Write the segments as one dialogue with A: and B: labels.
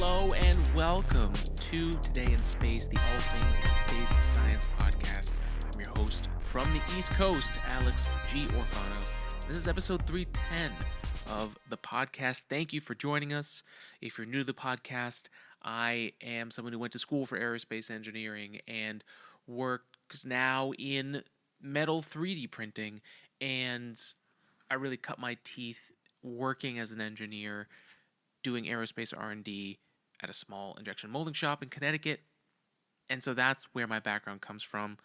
A: Hello and welcome to Today in Space, the All Things Space Science podcast. I'm your host from the East Coast, Alex G. Orphanos. This is episode 310 of the podcast. Thank you for joining us. If you're new to the podcast, I am someone who went to school for aerospace engineering and works now in metal 3D printing, and I really cut my teeth working as an engineer doing aerospace R&D at a small injection molding shop in Connecticut. And so that's where my background comes from.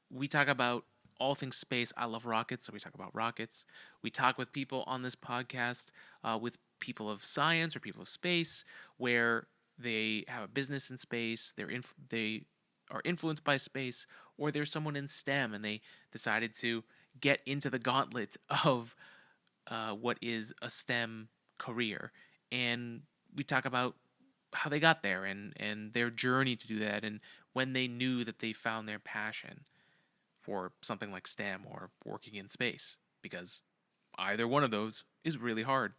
A: We talk about all things space. I love rockets, so we talk about rockets. We talk with people on this podcast, with people of science or people of space, where they have a business in space, they are influenced by space, or there's someone in STEM and they decided to get into the gauntlet of what is a STEM career, and we talk about how they got there and their journey to do that, and when they knew that they found their passion for something like STEM or working in space, because either one of those is really hard.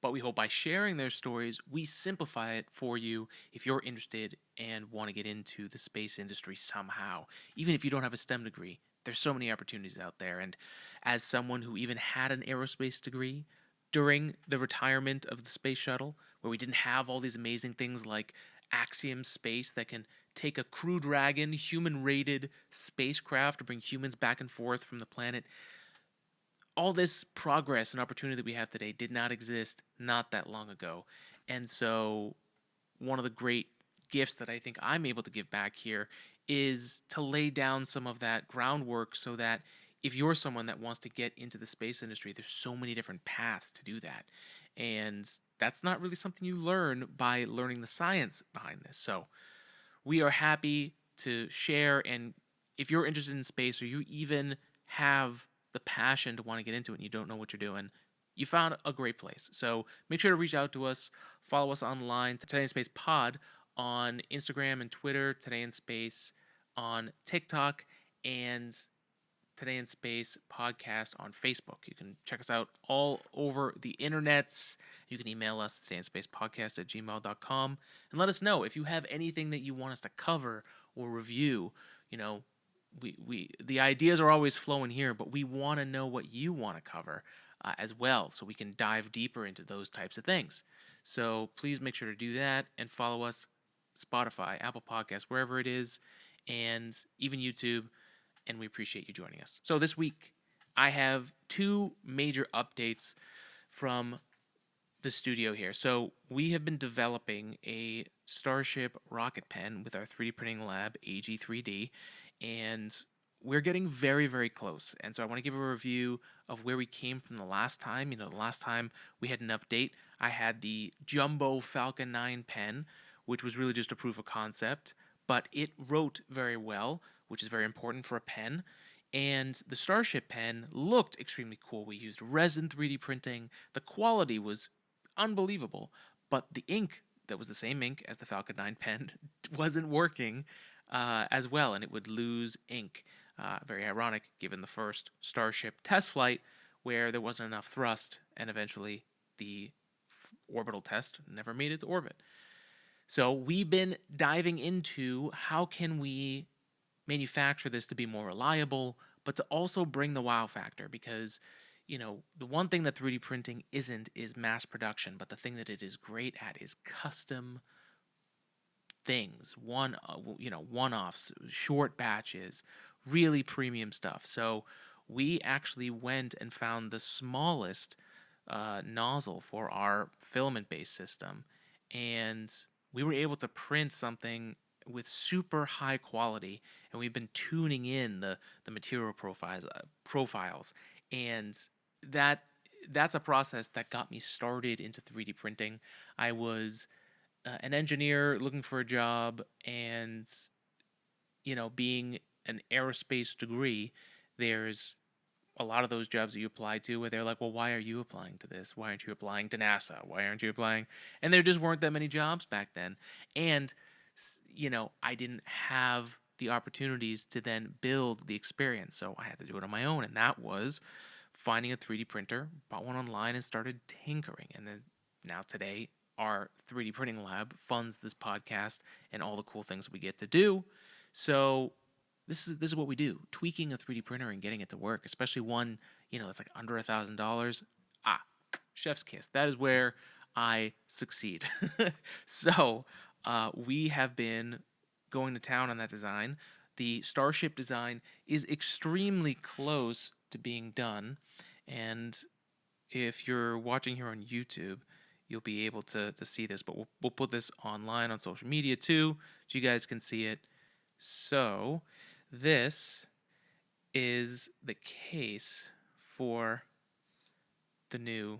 A: But we hope by sharing their stories, we simplify it for you if you're interested and want to get into the space industry somehow. Even if you don't have a STEM degree, there's so many opportunities out there. And as someone who even had an aerospace degree, during the retirement of the space shuttle, where we didn't have all these amazing things like Axiom Space that can take a Crew Dragon, human-rated spacecraft to bring humans back and forth from the planet, all this progress and opportunity that we have today did not exist not that long ago. And so one of the great gifts that I think I'm able to give back here is to lay down some of that groundwork so that if you're someone that wants to get into the space industry, there's so many different paths to do that. And that's not really something you learn by learning the science behind this. So we are happy to share, and if you're interested in space or you even have the passion to want to get into it and you don't know what you're doing, you found a great place. So make sure to reach out to us, follow us online, Today in Space Pod on Instagram and Twitter, Today in Space on TikTok, and Today in Space podcast on Facebook. You can check us out all over the internets. You can email us, todayinspacepodcast@gmail.com, and let us know if you have anything that you want us to cover or review. You know, the ideas are always flowing here, but we want to know what you want to cover as well, so we can dive deeper into those types of things. So please make sure to do that and follow us, Spotify, Apple Podcasts, wherever it is, and even YouTube. And we appreciate you joining us. So this week, I have two major updates from the studio here. So we have been developing a Starship rocket pen with our 3D printing lab, AG3D, and we're getting very, very close. And so I want to give a review of where we came from the last time. You know, the last time we had an update, I had the Jumbo Falcon 9 pen, which was really just a proof of concept, but it wrote very well, which is very important for a pen. And the Starship pen looked extremely cool. We used resin 3D printing. The quality was unbelievable, but the ink that was the same ink as the Falcon 9 pen wasn't working as well, and it would lose ink. Very ironic, given the first Starship test flight where there wasn't enough thrust, and eventually the orbital test never made it to orbit. So we've been diving into how can we manufacture this to be more reliable, but to also bring the wow factor, because, you know, the one thing that 3D printing isn't is mass production, but the thing that it is great at is custom things, one-offs, short batches, really premium stuff. So we actually went and found the smallest nozzle for our filament-based system, and we were able to print something with super high quality, and we've been tuning in the material profiles, and that's a process that got me started into 3D printing. I was an engineer looking for a job, and, you know, being an aerospace degree, there's a lot of those jobs that you apply to where they're like, well, why are you applying to this? Why aren't you applying to NASA? Why aren't you applying? And there just weren't that many jobs back then. And, you know, I didn't have the opportunities to then build the experience, so I had to do it on my own. And that was finding a 3D printer, bought one online, and started tinkering. And then now today, our 3D printing lab funds this podcast and all the cool things we get to do. So this is what we do: tweaking a 3D printer and getting it to work, especially one that's like under $1,000. Chef's kiss. That is where I succeed. So we have been going to town on that design. The Starship design is extremely close to being done, and if you're watching here on YouTube, you'll be able to see this, but we'll put this online on social media too, so you guys can see it. So this is the case for the new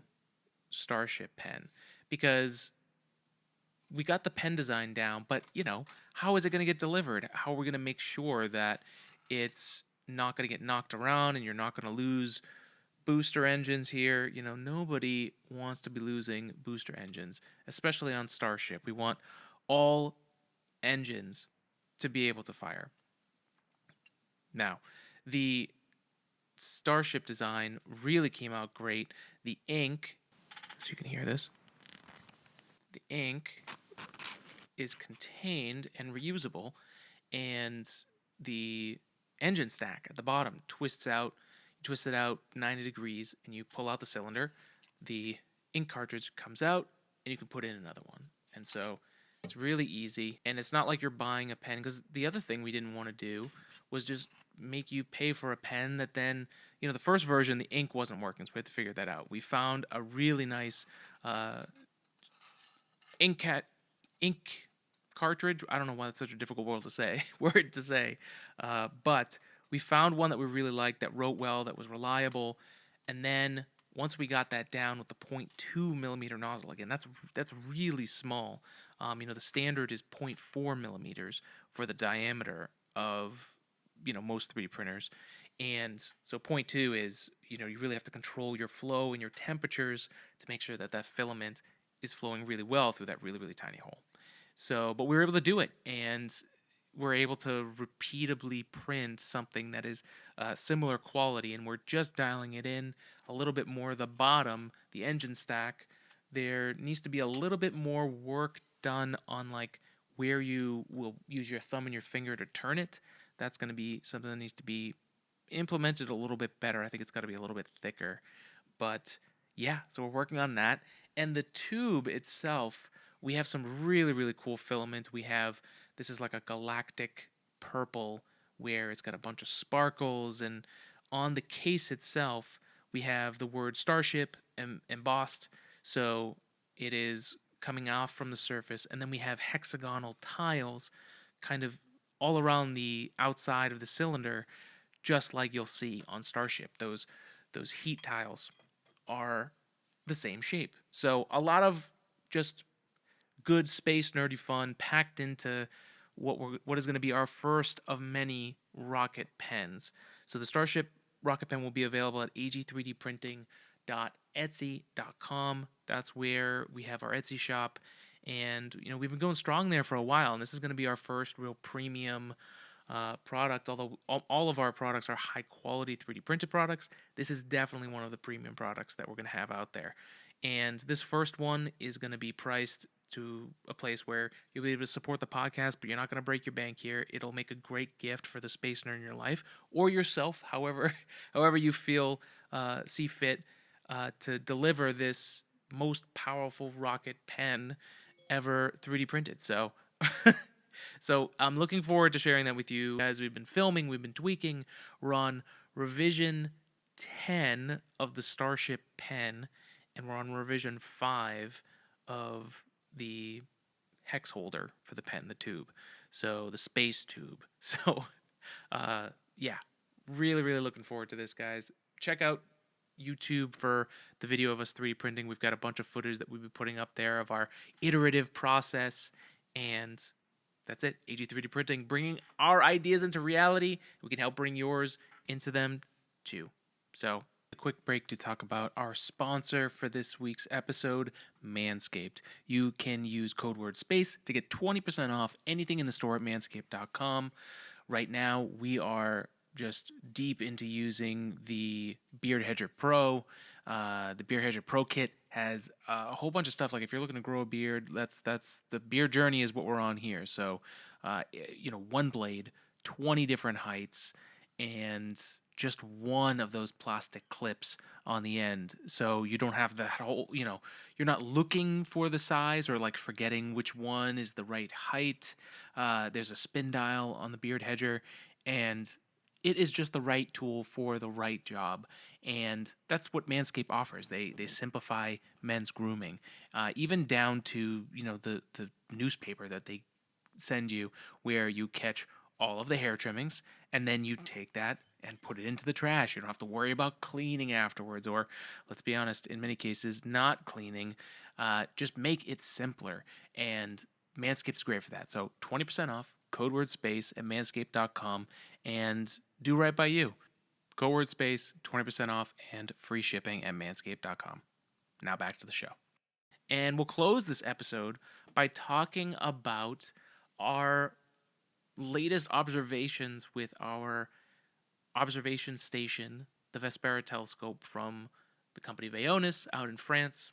A: Starship pen, because we got the pen design down, but how is it going to get delivered? How are we going to make sure that it's not going to get knocked around and you're not going to lose booster engines here? Nobody wants to be losing booster engines, especially on Starship. We want all engines to be able to fire. Now, the Starship design really came out great. The ink, so you can hear this, the ink is contained and reusable, and the engine stack at the bottom twists out. You twist it out 90 degrees and you pull out the cylinder. The ink cartridge comes out and you can put in another one. And so it's really easy, and it's not like you're buying a pen, because the other thing we didn't want to do was just make you pay for a pen that then, the first version, the ink wasn't working, so we had to figure that out. We found a really nice ink cartridge. I don't know why that's such a difficult word to say, but we found one that we really liked, that wrote well, that was reliable. And then once we got that down with the 0.2 millimeter nozzle, again, that's really small. The standard is 0.4 millimeters for the diameter of most 3D printers, and so 0.2 is you really have to control your flow and your temperatures to make sure that filament is flowing really well through that really, really tiny hole. So, but we were able to do it, and we're able to repeatably print something that is similar quality, and we're just dialing it in a little bit more. The bottom, the engine stack, there needs to be a little bit more work done on where you will use your thumb and your finger to turn it. That's going to be something that needs to be implemented a little bit better. I think it's got to be a little bit thicker. But yeah, so we're working on that. And the tube itself, we have some really, really cool filament. This is like a galactic purple where it's got a bunch of sparkles, and on the case itself, we have the word Starship embossed. So it is coming off from the surface, and then we have hexagonal tiles kind of all around the outside of the cylinder, just like you'll see on Starship. Those heat tiles are the same shape. So a lot of just good space nerdy fun packed into what is going to be our first of many rocket pens. So the Starship rocket pen will be available at ag3dprinting.etsy.com. That's where we have our Etsy shop, and we've been going strong there for a while, and this is going to be our first real premium product. Although all of our products are high quality 3D printed products, this is definitely one of the premium products that we're going to have out there. And this first one is going to be priced to a place where you'll be able to support the podcast, but you're not going to break your bank here. It'll make a great gift for the space nerd in your life, or yourself, however you see fit, to deliver this most powerful rocket pen ever 3D printed. So I'm looking forward to sharing that with you. As we've been filming, we've been tweaking. We're on revision 10 of the Starship pen, and we're on revision 5 of the hex holder for the pen, the tube. So the space tube. So yeah, really, really looking forward to this, guys. Check out YouTube for the video of us 3D printing. We've got a bunch of footage that we'll be putting up there of our iterative process, and that's it. AG3D Printing, bringing our ideas into reality. We can help bring yours into them too. So a quick break to talk about our sponsor for this week's episode, Manscaped. You can use code word SPACE to get 20% off anything in the store at manscaped.com. Right now, we are just deep into using the Beard Hedger Pro. The Beard Hedger Pro Kit has a whole bunch of stuff. Like if you're looking to grow a beard, that's the beard journey is what we're on here. So, one blade, 20 different heights, and just one of those plastic clips on the end. So you don't have that whole, you're not looking for the size or like forgetting which one is the right height. There's a spin dial on the Beard Hedger, and it is just the right tool for the right job. And that's what Manscaped offers. They simplify men's grooming, even down to the newspaper that they send you, where you catch all of the hair trimmings and then you take that and put it into the trash. You don't have to worry about cleaning afterwards, or let's be honest, in many cases, not cleaning. Just make it simpler, and Manscaped's great for that. So 20% off, code word space at manscaped.com, and do right by you. Code word space, 20% off, and free shipping at manscaped.com. Now back to the show. And we'll close this episode by talking about our latest observations with our observation station, the Vespera Telescope from the company Vaonis out in France.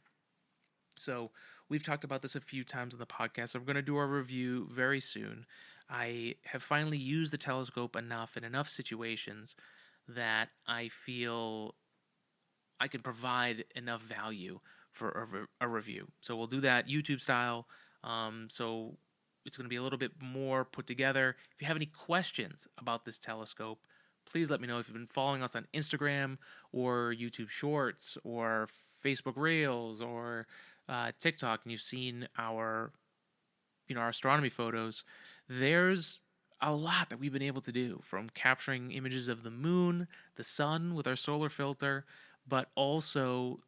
A: So we've talked about this a few times in the podcast. So we're going to do our review very soon. I have finally used the telescope enough in enough situations that I feel I can provide enough value for a review. So we'll do that YouTube style. So it's going to be a little bit more put together. If you have any questions about this telescope, please let me know. If you've been following us on Instagram or YouTube Shorts or Facebook Reels or TikTok, and you've seen our astronomy photos, there's a lot that we've been able to do, from capturing images of the moon, the sun with our solar filter, but also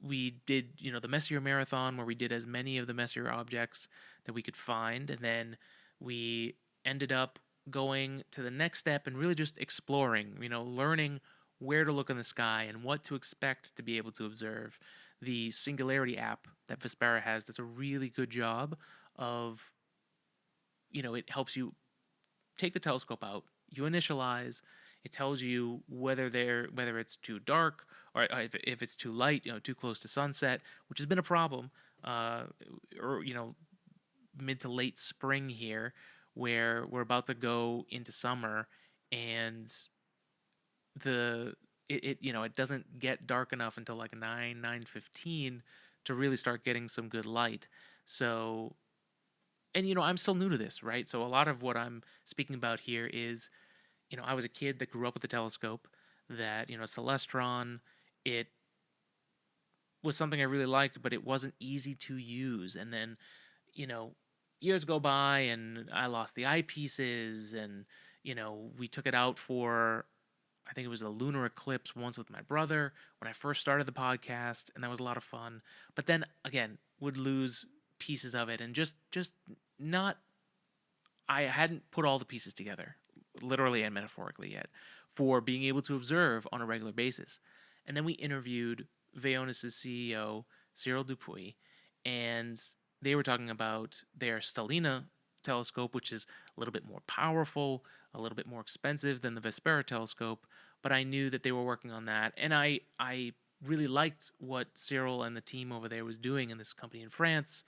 A: we did, the Messier Marathon, where we did as many of the Messier objects that we could find, and then we ended up going to the next step and really just exploring, learning where to look in the sky and what to expect to be able to observe. The Singularity app that Vespera has does a really good job of, it helps you take the telescope out, you initialize, it tells you whether it's too dark or if it's too light, too close to sunset, which has been a problem, or mid to late spring here, where we're about to go into summer, and it doesn't get dark enough until like 9:15 to really start getting some good light. So, and I'm still new to this, right? So a lot of what I'm speaking about here is, I was a kid that grew up with a telescope, that Celestron, it was something I really liked, but it wasn't easy to use. And then, years go by and I lost the eyepieces, and, we took it out for, I think it was a lunar eclipse once with my brother when I first started the podcast, and that was a lot of fun. But then again, would lose pieces of it, and just not, I hadn't put all the pieces together, literally and metaphorically yet, for being able to observe on a regular basis. And then we interviewed Vaonis' CEO, Cyril Dupuy, and they were talking about their Stellina telescope, which is a little bit more powerful, a little bit more expensive than the Vespera telescope, but I knew that they were working on that, and I really liked what Cyril and the team over there was doing in this company in France,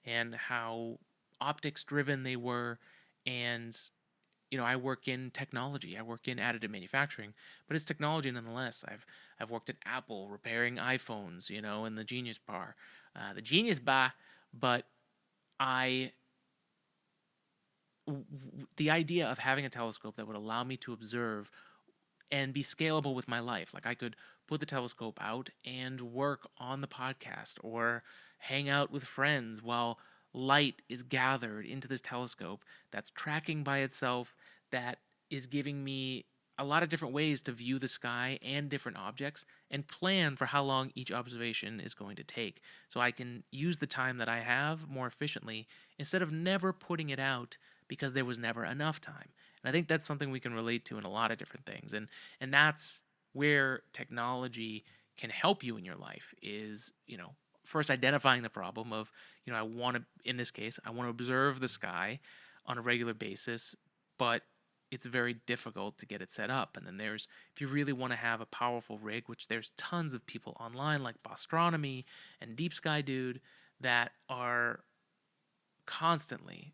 A: and how optics driven they were. And I work in technology, I work in additive manufacturing, but it's technology nonetheless. I've worked at Apple repairing iPhones, in the Genius Bar, but the idea of having a telescope that would allow me to observe and be scalable with my life. Like I could put the telescope out and work on the podcast, or hang out with friends while light is gathered into this telescope that's tracking by itself, that is giving me a lot of different ways to view the sky and different objects, and plan for how long each observation is going to take. So I can use the time that I have more efficiently, instead of never putting it out because there was never enough time. And I think that's something we can relate to in a lot of different things. And that's where technology can help you in your life, is, first identifying the problem of, I want to, in this case, I want to observe the sky on a regular basis, but it's very difficult to get it set up. And then if you really want to have a powerful rig, which there's tons of people online like Astronomy and Deep Sky Dude that are constantly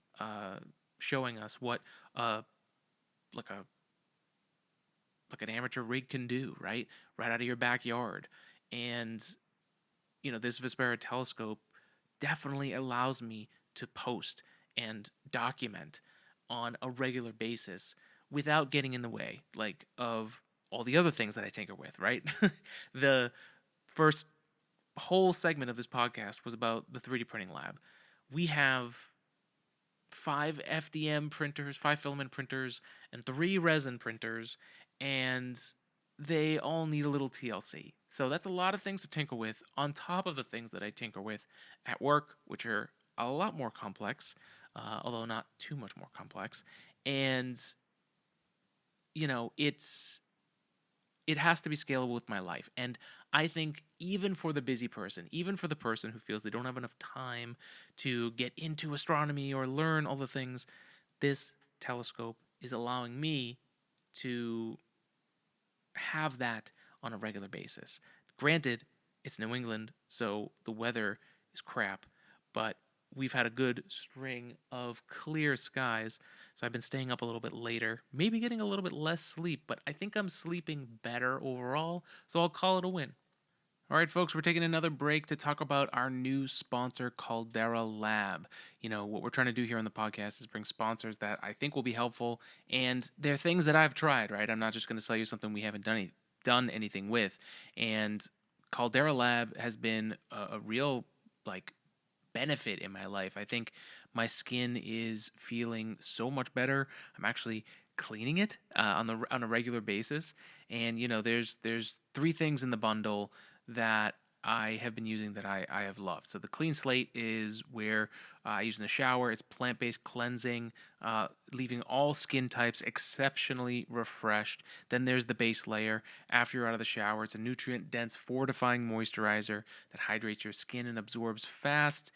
A: showing us what like a like an amateur rig can do, right out of your backyard. And this Vespera Telescope definitely allows me to post and document on a regular basis without getting in the way, like, of all the other things that I tinker with, right? The first whole segment of this podcast was about the 3D printing lab. We have 5 FDM printers, 5 filament printers, and 3 resin printers, and they all need a little TLC. So that's a lot of things to tinker with on top of the things that I tinker with at work, which are a lot more complex, although not too much more complex. And, it has to be scalable with my life. And I think even for the busy person, even for the person who feels they don't have enough time to get into astronomy or learn all the things, this telescope is allowing me to have that on a regular basis. Granted, it's New England, so the weather is crap, but we've had a good string of clear skies, so I've been staying up a little bit later, maybe getting a little bit less sleep, but I think I'm sleeping better overall, so I'll call it a win. All right, folks, we're taking another break to talk about our new sponsor, Caldera Lab. What we're trying to do here on the podcast is bring sponsors that I think will be helpful, and they're things that I've tried, right? I'm not just going to sell you something we haven't done anything with. And Caldera Lab has been a real, benefit in my life. I think my skin is feeling so much better. I'm actually cleaning it on a regular basis, and there's 3 things in the bundle that I have been using that I have loved. So the Clean Slate is where I use in the shower. It's plant-based cleansing, leaving all skin types exceptionally refreshed. Then there's the base layer. After you're out of the shower, it's a nutrient-dense, fortifying moisturizer that hydrates your skin and absorbs fast,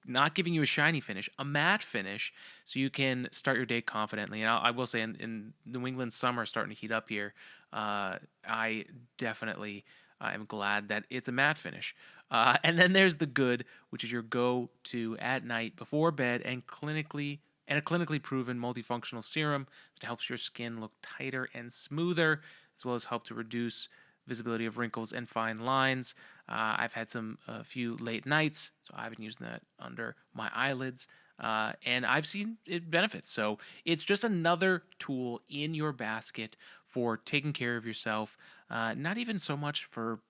A: not giving you a shiny finish, a matte finish, so you can start your day confidently. And I will say, in New England summer starting to heat up here, I definitely I'm glad that it's a matte finish. And then there's the Good, which is your go-to at night before bed, and a clinically proven multifunctional serum that helps your skin look tighter and smoother, as well as help to reduce visibility of wrinkles and fine lines. I've had a few late nights, so I've been using that under my eyelids, and I've seen it benefits. So it's just another tool in your basket for taking care of yourself. Not even so much for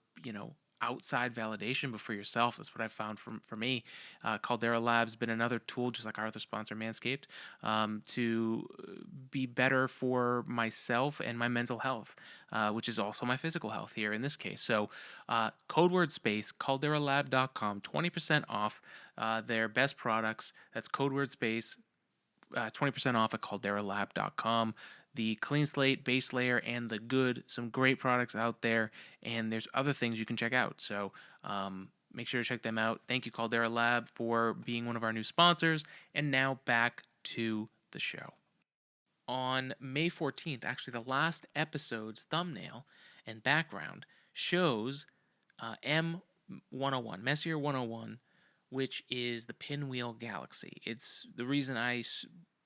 A: outside validation, but for yourself. That's what I've found for me. Caldera Lab's been another tool, just like our other sponsor, Manscaped, to be better for myself and my mental health, which is also my physical health here in this case. So code word space, calderalab.com, 20% off their best products. That's code word space, 20% off at calderalab.com. The Clean Slate, base layer, and the Good, some great products out there, and there's other things you can check out. So make sure to check them out. Thank you, Caldera Lab, for being one of our new sponsors. And now back to the show. On May 14th, actually the last episode's thumbnail and background shows M101, Messier 101, which is the pinwheel galaxy. It's the reason I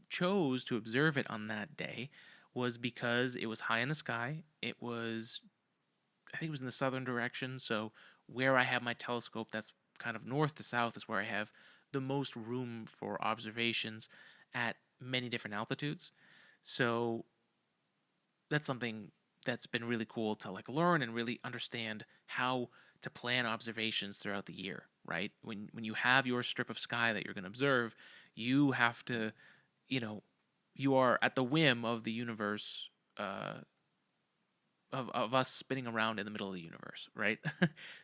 A: chose to observe it on that day was because it was high in the sky. I think it was in the southern direction, so where I have my telescope, that's kind of north to south, is where I have the most room for observations at many different altitudes. So that's something that's been really cool to learn and really understand how to plan observations throughout the year, right? When you have your strip of sky that you're going to observe, you have to, you are at the whim of the universe, of us spinning around in the middle of the universe, right?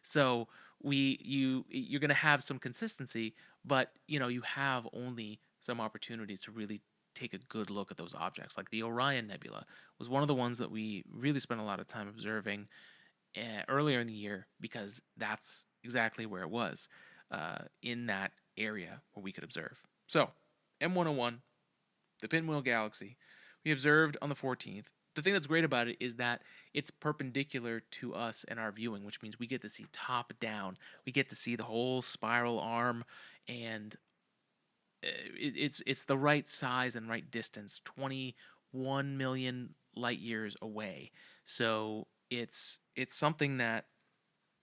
A: So you're going to have some consistency, but you have only some opportunities to really take a good look at those objects. Like the Orion Nebula was one of the ones that we really spent a lot of time observing earlier in the year, because that's exactly where it was, in that area where we could observe. So M101, the Pinwheel Galaxy, we observed on the 14th. The thing that's great about it is that it's perpendicular to us and our viewing, which means we get to see top down. We get to see the whole spiral arm, and it's the right size and right distance, 21 million light years away. So it's something that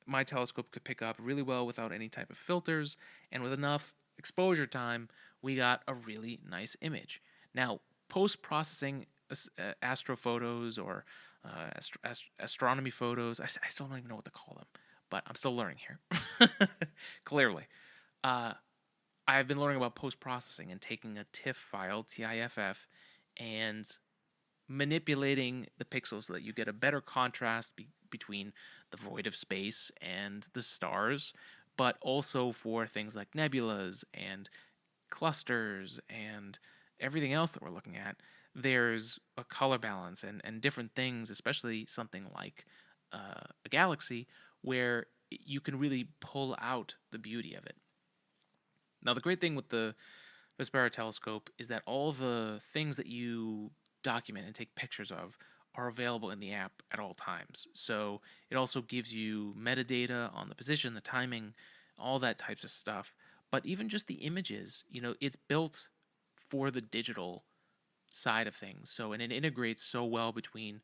A: my telescope could pick up really well without any type of filters, and with enough exposure time, we got a really nice image. Now, post-processing astrophotos or astronomy photos, I still don't even know what to call them, but I'm still learning here. Clearly. I've been learning about post-processing and taking a TIFF file, TIFF, and manipulating the pixels so that you get a better contrast between the void of space and the stars, but also for things like nebulas and clusters and everything else that we're looking at. There's a color balance and different things, especially something like a galaxy, where you can really pull out the beauty of it. Now, the great thing with the Vespera Telescope is that all the things that you document and take pictures of are available in the app at all times. So it also gives you metadata on the position, the timing, all that types of stuff. But even just the images, it's built for the digital side of things. So, and it integrates so well between,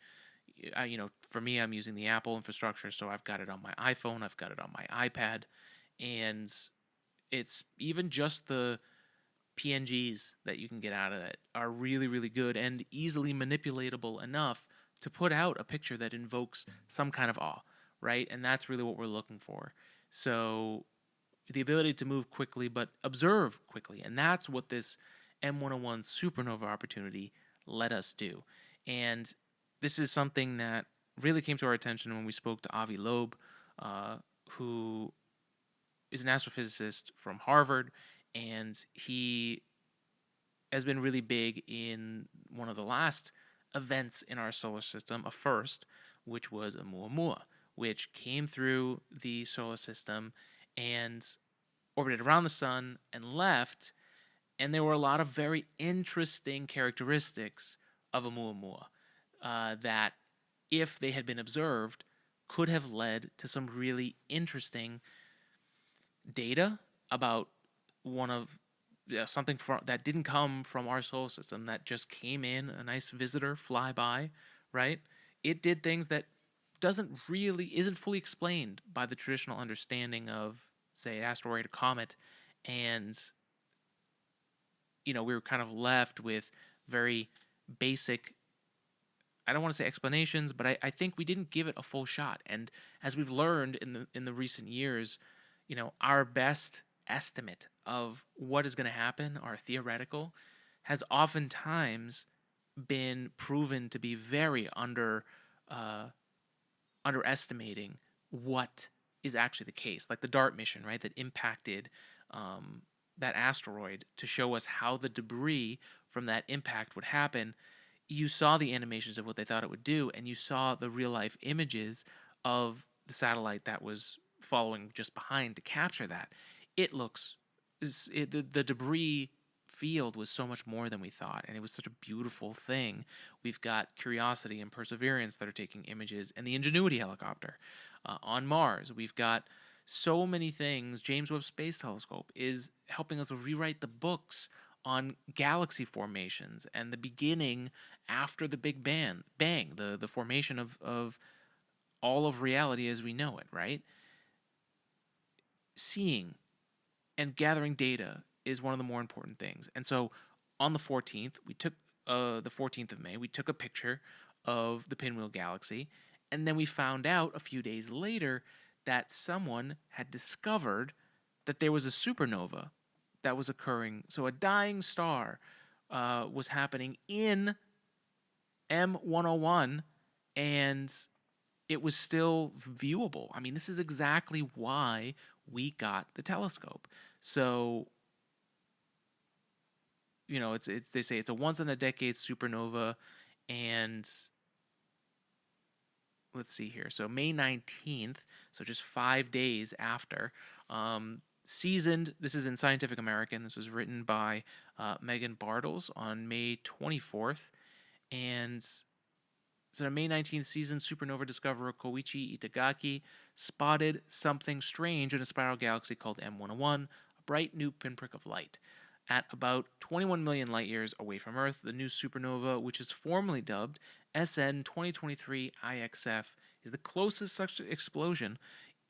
A: for me, I'm using the Apple infrastructure, so I've got it on my iPhone, I've got it on my iPad, and it's even just the PNGs that you can get out of it are really, really good and easily manipulatable enough to put out a picture that invokes some kind of awe, right? And that's really what we're looking for. So the ability to move quickly but observe quickly, and that's what this M101 Supernova opportunity let us do. And this is something that really came to our attention when we spoke to Avi Loeb, who is an astrophysicist from Harvard, and he has been really big in one of the last events in our solar system, a first, which was Oumuamua, which came through the solar system and orbited around the sun and left, and there were a lot of very interesting characteristics of Oumuamua that, if they had been observed, could have led to some really interesting data about something that didn't come from our solar system, that just came in, a nice visitor flyby, right? It did things that isn't fully explained by the traditional understanding of, say, asteroid or comet, and we were kind of left with very basic, I don't want to say explanations, but I think we didn't give it a full shot. And as we've learned in the recent years, our best estimate of what is going to happen, our theoretical, has oftentimes been proven to be very underestimating what is actually the case. Like the DART mission, right, that impacted that asteroid to show us how the debris from that impact would happen. You saw the animations of what they thought it would do, and you saw the real-life images of the satellite that was following just behind to capture that. The debris field was so much more than we thought, and it was such a beautiful thing. We've got Curiosity and Perseverance that are taking images, and the Ingenuity helicopter on Mars. We've got so many things. James Webb Space Telescope is helping us rewrite the books on galaxy formations and the beginning after the Big Bang, the formation of all of reality as we know it, right? Seeing and gathering data is one of the more important things. And so on the 14th, we took the 14th of May, we took a picture of the Pinwheel Galaxy, and then we found out a few days later that someone had discovered that there was a supernova that was occurring. So a dying star was happening in M101, and it was still viewable. I mean, this is exactly why we got the telescope. So, they say it's a once-in-a-decade supernova, and let's see here. So May 19th, so just 5 days after, seasoned, this is in Scientific American, this was written by Megan Bartles on May 24th, And so the May 19th season, supernova discoverer Koichi Itagaki spotted something strange in a spiral galaxy called M101, a bright new pinprick of light. At about 21 million light years away from Earth, the new supernova, which is formally dubbed SN 2023 IXF, is the closest such explosion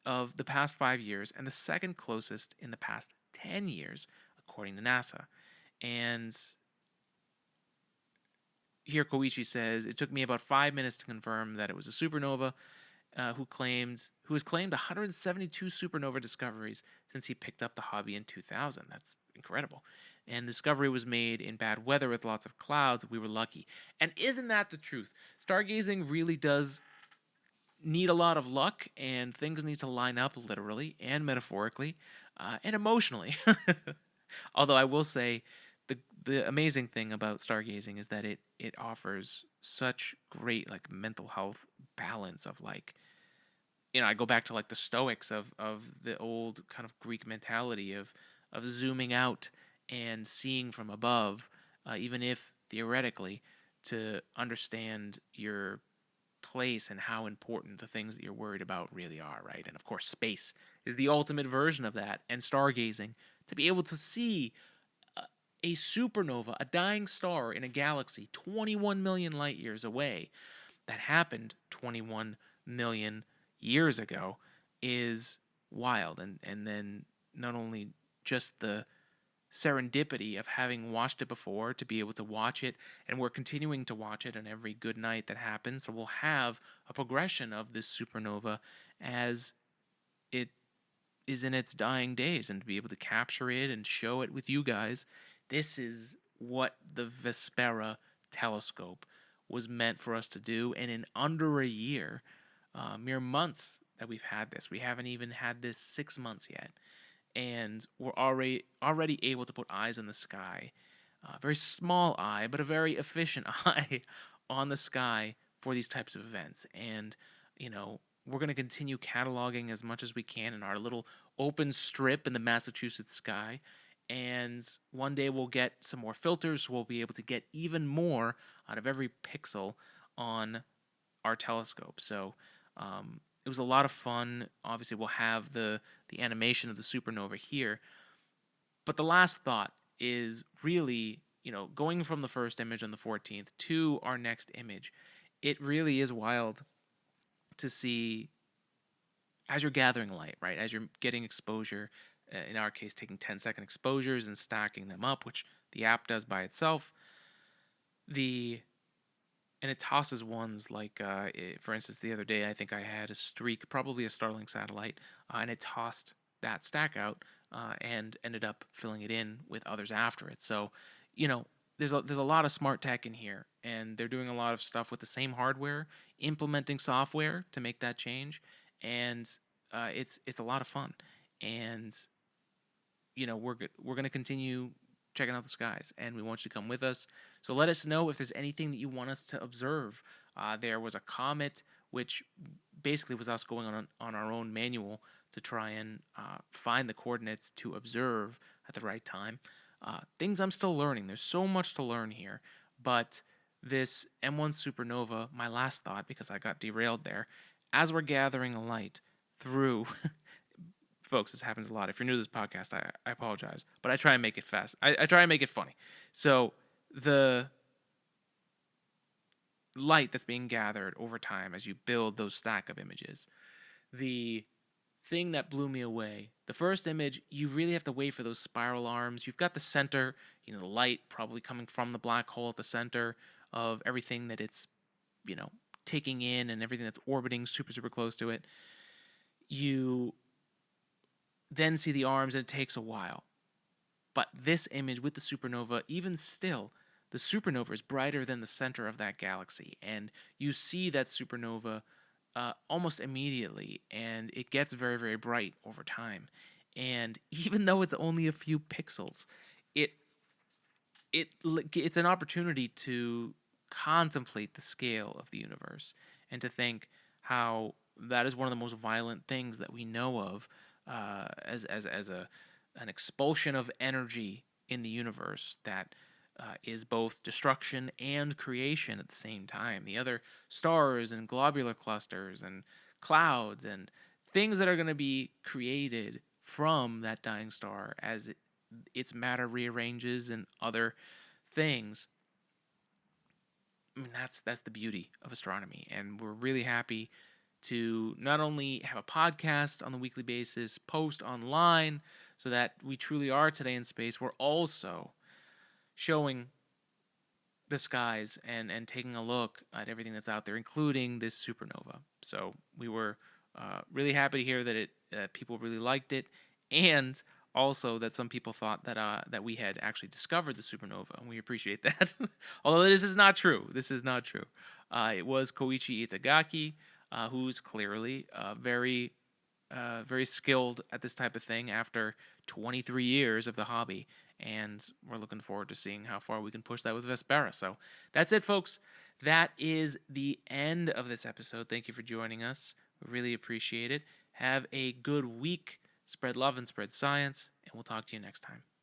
A: of the past 5 years and the second closest in the past 10 years, according to NASA. And here Koichi says, it took me about 5 minutes to confirm that it was a supernova, who has claimed 172 supernova discoveries since he picked up the hobby in 2000. That's incredible. And the discovery was made in bad weather with lots of clouds. We were lucky. And isn't that the truth? Stargazing really does need a lot of luck, and things need to line up literally and metaphorically and emotionally. Although I will say, the amazing thing about stargazing is that it offers such great like mental health balance of like, I go back to like the Stoics of the old kind of Greek mentality of zooming out and seeing from above, even if theoretically, to understand your place and how important the things that you're worried about really are, right? And of course, space is the ultimate version of that, and stargazing, to be able to see a supernova, a dying star in a galaxy 21 million light years away, that happened 21 million years ago, is wild. And then not only just the serendipity of having watched it before to be able to watch it, and we're continuing to watch it on every good night that happens, so we'll have a progression of this supernova as it is in its dying days, and to be able to capture it and show it with you guys. This is what the Vespera Telescope was meant for us to do, and in under a year, mere months that we've had this. We haven't even had this 6 months yet, and we're already able to put eyes on the sky. A very small eye, but a very efficient eye on the sky for these types of events. And, we're going to continue cataloging as much as we can in our little open strip in the Massachusetts sky. And one day we'll get some more filters, so we'll be able to get even more out of every pixel on our telescope. So it was a lot of fun. Obviously, we'll have the animation of the supernova here. But the last thought is really, going from the first image on the 14th to our next image, it really is wild to see as you're gathering light, right? As you're getting exposure, in our case, taking 10-second exposures and stacking them up, which the app does by itself. And it tosses ones like, for instance, the other day, I think I had a streak, probably a Starlink satellite, and it tossed that stack out and ended up filling it in with others after it. So, there's a lot of smart tech in here, and they're doing a lot of stuff with the same hardware, implementing software to make that change, and it's a lot of fun. And we're going to continue checking out the skies, and we want you to come with us. So let us know if there's anything that you want us to observe. There was a comet, which basically was us going on our own manual to try and find the coordinates to observe at the right time. Things I'm still learning. There's so much to learn here. But this M1 supernova, my last thought, because I got derailed there, as we're gathering a light through... Folks, this happens a lot. If you're new to this podcast, I apologize. But I try and make it fast. I try and make it funny. So the light that's being gathered over time as you build those stack of images, the thing that blew me away, the first image, you really have to wait for those spiral arms. You've got the center, the light probably coming from the black hole at the center of everything that it's, taking in, and everything that's orbiting super, super close to it. You then see the arms, and it takes a while. But this image with the supernova, even still, the supernova is brighter than the center of that galaxy, and you see that supernova almost immediately, and it gets very, very bright over time. And even though it's only a few pixels, it's an opportunity to contemplate the scale of the universe, and to think how that is one of the most violent things that we know of, as an expulsion of energy in the universe that is both destruction and creation at the same time. The other stars and globular clusters and clouds and things that are going to be created from that dying star as its matter rearranges and other things. I mean, that's the beauty of astronomy, and we're really happy to not only have a podcast on the weekly basis, post online, so that we truly are Today in Space. We're also showing the skies and taking a look at everything that's out there, including this supernova. So we were really happy to hear that people really liked it, and also that some people thought that we had actually discovered the supernova, and we appreciate that. Although this is not true. This is not true. It was Koichi Itagaki, who's clearly very skilled at this type of thing after 23 years of the hobby. And we're looking forward to seeing how far we can push that with Vespera. So that's it, folks. That is the end of this episode. Thank you for joining us. We really appreciate it. Have a good week. Spread love and spread science, and we'll talk to you next time.